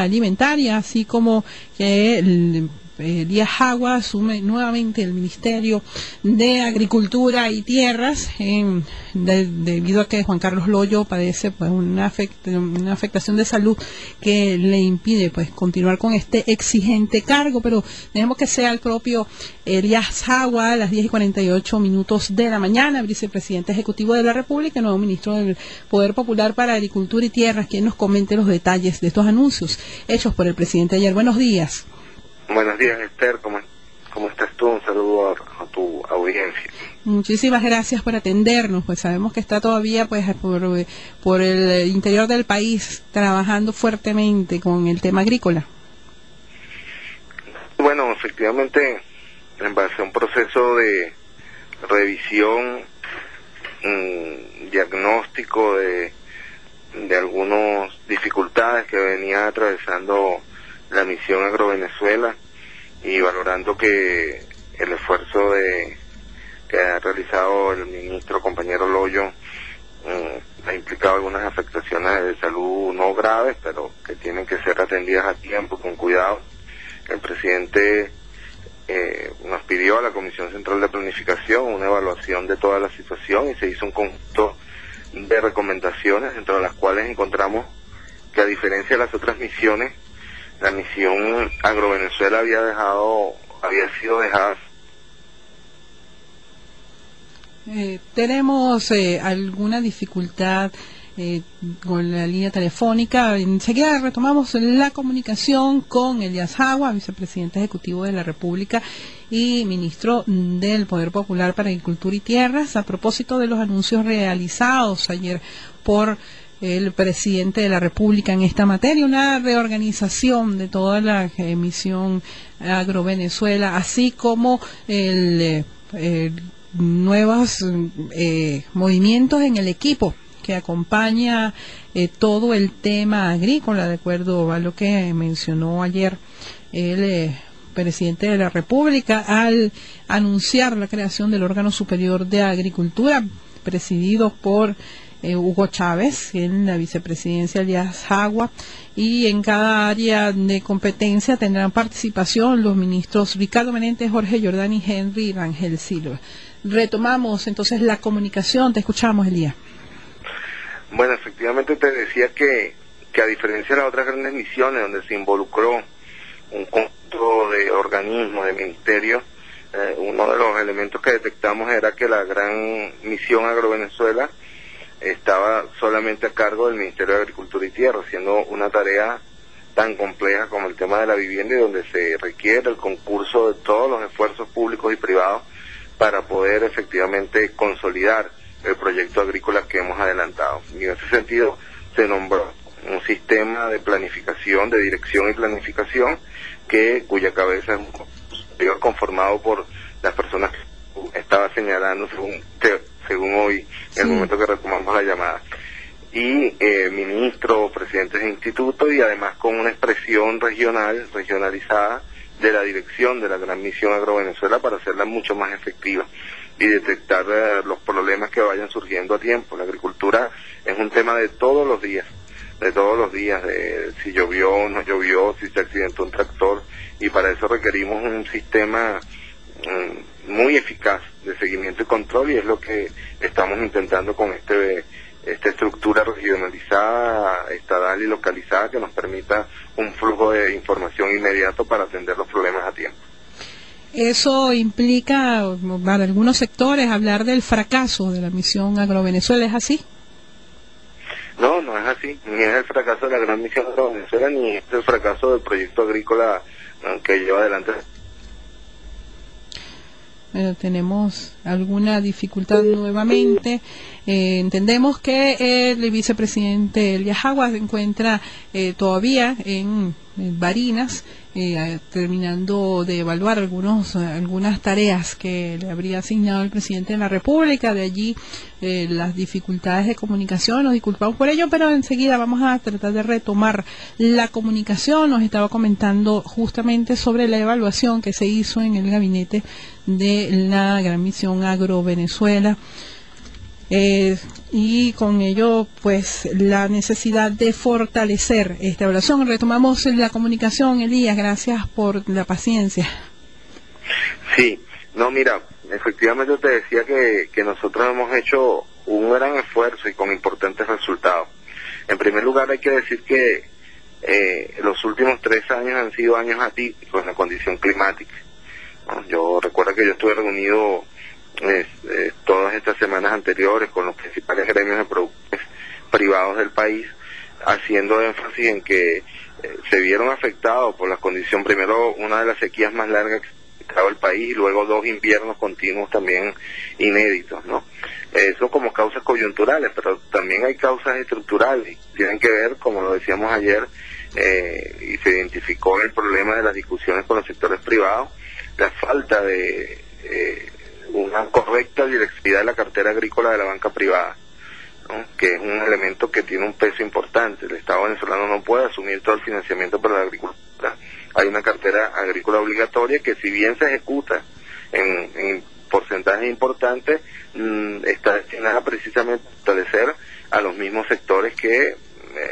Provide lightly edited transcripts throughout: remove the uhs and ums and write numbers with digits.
alimentaria, así como que Elías Jagua asume nuevamente el Ministerio de Agricultura y Tierras debido a que Juan Carlos Loyo padece pues una afectación de salud que le impide pues continuar con este exigente cargo, pero dejemos que sea el propio Elías Jagua a las 10:48 de la mañana, vicepresidente ejecutivo de la República, nuevo ministro del Poder Popular para Agricultura y Tierras, quien nos comente los detalles de estos anuncios hechos por el presidente ayer. Buenos días. Buenos días, Esther, ¿cómo estás tú? Un saludo a tu audiencia. Muchísimas gracias por atendernos, pues sabemos que está todavía pues por el interior del país trabajando fuertemente con el tema agrícola. Bueno, efectivamente, en base a un proceso de revisión, diagnóstico de algunas dificultades que venía atravesando la misión Agrovenezuela, y valorando que el esfuerzo que ha realizado el ministro compañero Loyo ha implicado algunas afectaciones de salud no graves, pero que tienen que ser atendidas a tiempo, con cuidado. El presidente nos pidió a la Comisión Central de Planificación una evaluación de toda la situación, y se hizo un conjunto de recomendaciones, entre las cuales encontramos que, a diferencia de las otras misiones, la misión Agrovenezuela había sido dejada. Tenemos alguna dificultad con la línea telefónica. Enseguida retomamos la comunicación con Elías Jagua, vicepresidente ejecutivo de la República y ministro del Poder Popular para Agricultura y Tierras, a propósito de los anuncios realizados ayer por el presidente de la República en esta materia, una reorganización de toda la misión Agrovenezuela, así como nuevos movimientos en el equipo que acompaña todo el tema agrícola, de acuerdo a lo que mencionó ayer el presidente de la República al anunciar la creación del órgano superior de agricultura, presidido por Hugo Chávez, en la vicepresidencia Elías Jagua, y en cada área de competencia tendrán participación los ministros Ricardo Menéndez, Jorge Jordani, Henry y Rangel Silva. Retomamos entonces la comunicación, te escuchamos, Elías. Bueno, efectivamente te decía que a diferencia de las otras grandes misiones donde se involucró un conjunto de organismos, de ministerios, uno de los elementos que detectamos era que la gran misión Agrovenezuela estaba solamente a cargo del Ministerio de Agricultura y Tierra, siendo una tarea tan compleja como el tema de la vivienda, y donde se requiere el concurso de todos los esfuerzos públicos y privados para poder efectivamente consolidar el proyecto agrícola que hemos adelantado. Y en ese sentido se nombró un sistema de planificación, de dirección y planificación, cuya cabeza es un consejo conformado por las personas que estaba señalando según hoy, en el momento que retomamos la llamada, y ministro, presidentes de instituto, y además con una expresión regionalizada de la dirección de la gran misión Agrovenezuela para hacerla mucho más efectiva y detectar los problemas que vayan surgiendo a tiempo. La agricultura es un tema de todos los días, de si llovió o no llovió, si se accidentó un tractor, y para eso requerimos un sistema muy eficaz de seguimiento y control, y es lo que estamos intentando con esta estructura regionalizada, estadal y localizada, que nos permita un flujo de información inmediato para atender los problemas a tiempo. Eso implica, para algunos sectores, hablar del fracaso de la misión Agrovenezuela, ¿es así? No, no es así, ni es el fracaso de la gran misión Agrovenezuela, ni es el fracaso del proyecto agrícola que lleva adelante. Tenemos alguna dificultad nuevamente. Entendemos que el vicepresidente Elías Jagua se encuentra todavía en Barinas, terminando de evaluar algunas tareas que le habría asignado el presidente de la República. De allí las dificultades de comunicación, nos disculpamos por ello, pero enseguida vamos a tratar de retomar la comunicación. Nos estaba comentando justamente sobre la evaluación que se hizo en el gabinete de la gran misión Agrovenezuela. y con ello pues la necesidad de fortalecer esta evaluación. Retomamos la comunicación, Elías, gracias por la paciencia. Sí, no, mira, efectivamente te decía que nosotros hemos hecho un gran esfuerzo y con importantes resultados. En primer lugar hay que decir que los últimos 3 años han sido años atípicos en la condición climática, ¿no? Yo recuerdo que yo estuve reunido todas estas semanas anteriores con los principales gremios de productores privados del país, haciendo énfasis en que se vieron afectados por la condición, primero una de las sequías más largas que ha experimentado el país y luego 2 inviernos continuos también inéditos, ¿no? Eso como causas coyunturales, pero también hay causas estructurales, tienen que ver, como lo decíamos ayer, y se identificó el problema de las discusiones con los sectores privados, la falta de una correcta direccionalidad de la cartera agrícola de la banca privada, ¿no? Que es un elemento que tiene un peso importante. El Estado venezolano no puede asumir todo el financiamiento para la agricultura. Hay una cartera agrícola obligatoria que, si bien se ejecuta en porcentajes importantes, está destinada precisamente a fortalecer a los mismos sectores que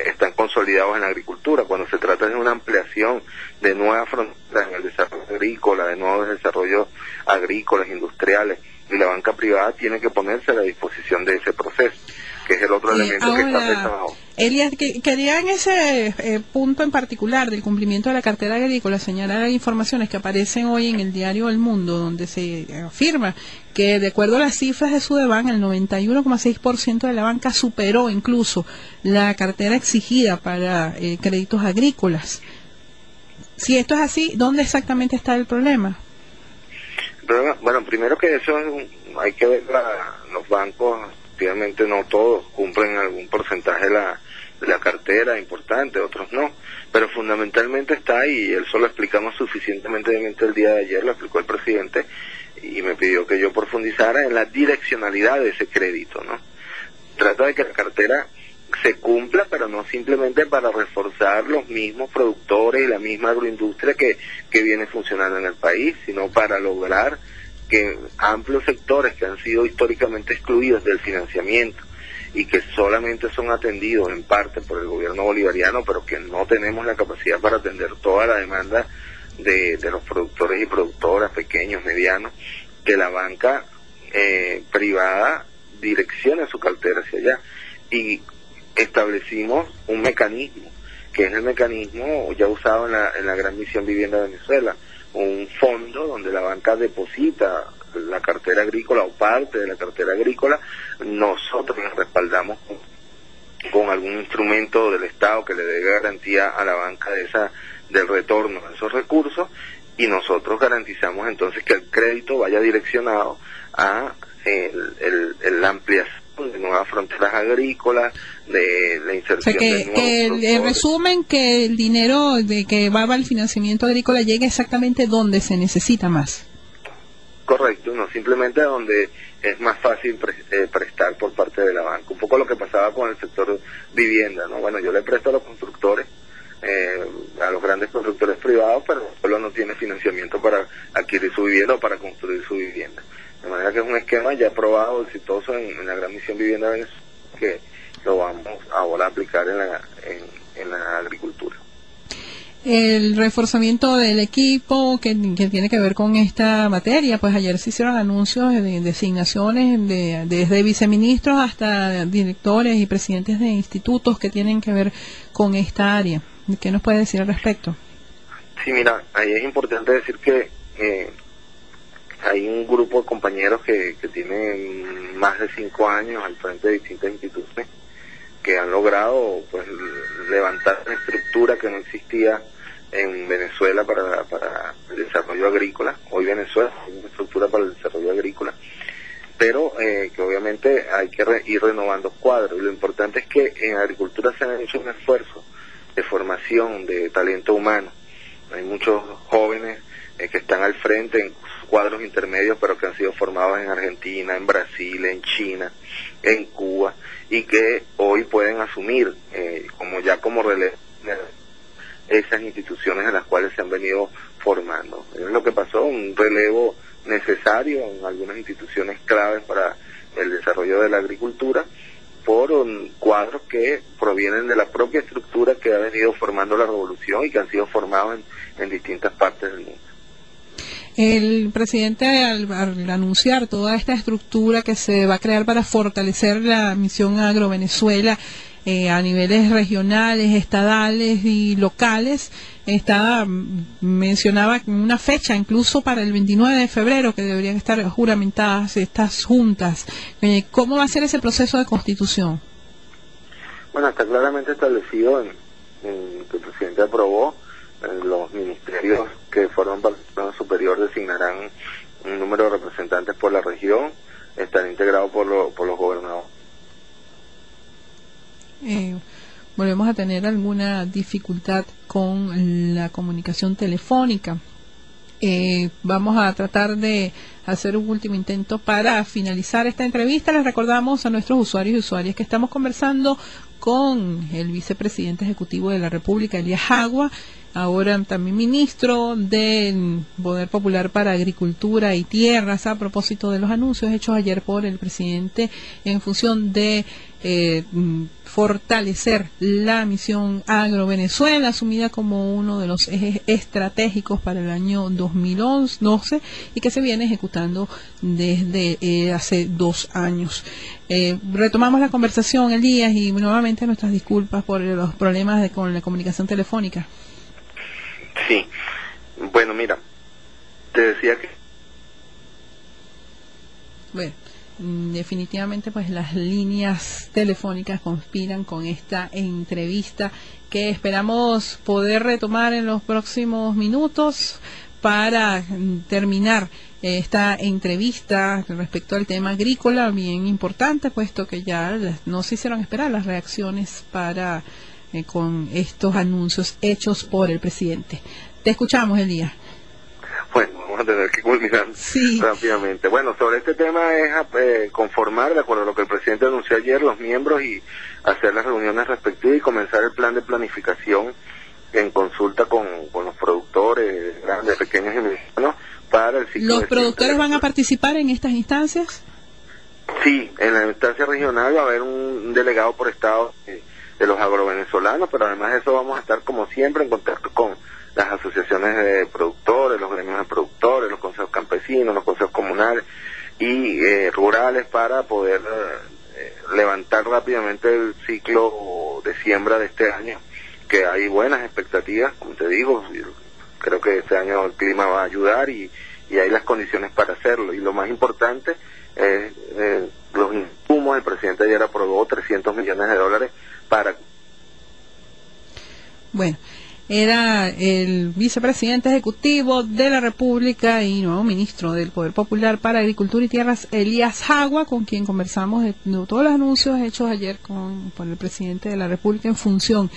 están consolidados en la agricultura. Cuando se trata de una ampliación de nuevas fronteras en el desarrollo agrícola, de nuevos desarrollos agrícolas, industriales, y la banca privada tiene que ponerse a la disposición de ese proceso, que es el otro elemento ahora, que está pesado. Elías, quería en ese punto en particular del cumplimiento de la cartera agrícola señalar informaciones que aparecen hoy en el diario El Mundo, donde se afirma que, de acuerdo a las cifras de Sudeban, el 91,6% de la banca superó incluso la cartera exigida para créditos agrícolas. Si esto es así, ¿dónde exactamente está el problema? Bueno, primero que eso hay que ver los bancos. Efectivamente no todos cumplen algún porcentaje de la cartera importante, otros no, pero fundamentalmente está ahí. Eso lo explicamos suficientemente el día de ayer, lo explicó el presidente y me pidió que yo profundizara en la direccionalidad de ese crédito, ¿no? Trata de que la cartera se cumpla, pero no simplemente para reforzar los mismos productores y la misma agroindustria que viene funcionando en el país, sino para lograr que amplios sectores que han sido históricamente excluidos del financiamiento y que solamente son atendidos en parte por el gobierno bolivariano, pero que no tenemos la capacidad para atender toda la demanda de los productores y productoras pequeños, medianos, que la banca privada direccione su cartera hacia allá. Y establecimos un mecanismo, que es el mecanismo ya usado en la Gran Misión Vivienda de Venezuela, un fondo donde la banca deposita la cartera agrícola o parte de la cartera agrícola. Nosotros nos respaldamos con algún instrumento del Estado que le dé garantía a la banca del retorno de esos recursos, y nosotros garantizamos entonces que el crédito vaya direccionado a la ampliación de nuevas fronteras agrícolas, de la inserción de nuevos productores. En resumen, que el dinero de que va al financiamiento agrícola llegue exactamente donde se necesita más. Correcto, no simplemente donde es más fácil prestar por parte de la banca. Un poco lo que pasaba con el sector vivienda, ¿no? Bueno, yo le presto a los constructores, a los grandes constructores privados, pero el pueblo no tiene financiamiento para adquirir su vivienda o para construir su vivienda. De manera que es un esquema ya probado, exitoso en la Gran Misión Vivienda de Venezuela, que lo vamos ahora a aplicar en la agricultura. El reforzamiento del equipo que tiene que ver con esta materia, pues ayer se hicieron anuncios de designaciones desde viceministros hasta directores y presidentes de institutos que tienen que ver con esta área. ¿Qué nos puede decir al respecto? Sí, mira, ahí es importante decir que hay un grupo de compañeros que tienen más de 5 años al frente de distintas instituciones que han logrado pues levantar una estructura que no existía en Venezuela para el desarrollo agrícola. Hoy Venezuela tiene una estructura para el desarrollo agrícola, pero que obviamente hay que ir renovando cuadros. Y lo importante es que en agricultura se ha hecho un esfuerzo de formación de talento humano. Hay muchos jóvenes que están al frente en cuadros intermedios, pero que han sido formados en Argentina, en Brasil, en China, en Cuba, y que hoy pueden asumir como relevo esas instituciones en las cuales se han venido formando. Es lo que pasó, un relevo necesario en algunas instituciones claves para el desarrollo de la agricultura por cuadros que provienen de la propia estructura que ha venido formando la revolución y que han sido formados en distintas partes del mundo. El presidente, al anunciar toda esta estructura que se va a crear para fortalecer la misión Agrovenezuela a niveles regionales, estadales y locales, mencionaba una fecha incluso para el 29 de febrero que deberían estar juramentadas estas juntas. ¿Cómo va a ser ese proceso de constitución? Bueno, está claramente establecido en que el presidente aprobó. Los ministerios que forman parte del plano superior designarán un número de representantes por la región, están integrados por los gobernadores. Volvemos a tener alguna dificultad con la comunicación telefónica. Vamos a tratar de hacer un último intento para finalizar esta entrevista. Les recordamos a nuestros usuarios y usuarias que estamos conversando con el vicepresidente ejecutivo de la República, Elías Jagua, ahora también ministro del Poder Popular para Agricultura y Tierras, a propósito de los anuncios hechos ayer por el presidente en función de fortalecer la misión Agrovenezuela, asumida como uno de los ejes estratégicos para el año 2012 y que se viene ejecutando desde hace 2 años. Retomamos la conversación, Elías, y nuevamente nuestras disculpas por los problemas con la comunicación telefónica. Sí, bueno, mira, te decía que... Bueno, definitivamente pues las líneas telefónicas conspiran con esta entrevista que esperamos poder retomar en los próximos minutos para terminar esta entrevista respecto al tema agrícola, bien importante, puesto que ya no se hicieron esperar las reacciones para con estos anuncios hechos por el presidente. Te escuchamos, Elías. Bueno, vamos a tener que culminar rápidamente. Bueno, sobre este tema es conformar, de acuerdo a lo que el presidente anunció ayer, los miembros y hacer las reuniones respectivas y comenzar el plan de planificación en consulta con los productores, grandes, pequeños y medianos, para el ciclo. ¿Los productores van a participar en estas instancias? Sí, en la instancia regional va a haber un delegado por estado de los agrovenezolanos, pero además de eso vamos a estar como siempre en contacto con las asociaciones de productores, los gremios de productores, los consejos campesinos, los consejos comunales y rurales para poder levantar rápidamente el ciclo de siembra de este año, que hay buenas expectativas, como te digo, creo que este año el clima va a ayudar y hay las condiciones para hacerlo, y lo más importante es los insumos. El presidente ayer aprobó $300 millones para... Bueno, era el vicepresidente ejecutivo de la República y nuevo ministro del Poder Popular para Agricultura y Tierras, Elías Jagua, con quien conversamos de todos los anuncios hechos ayer por el presidente de la República en función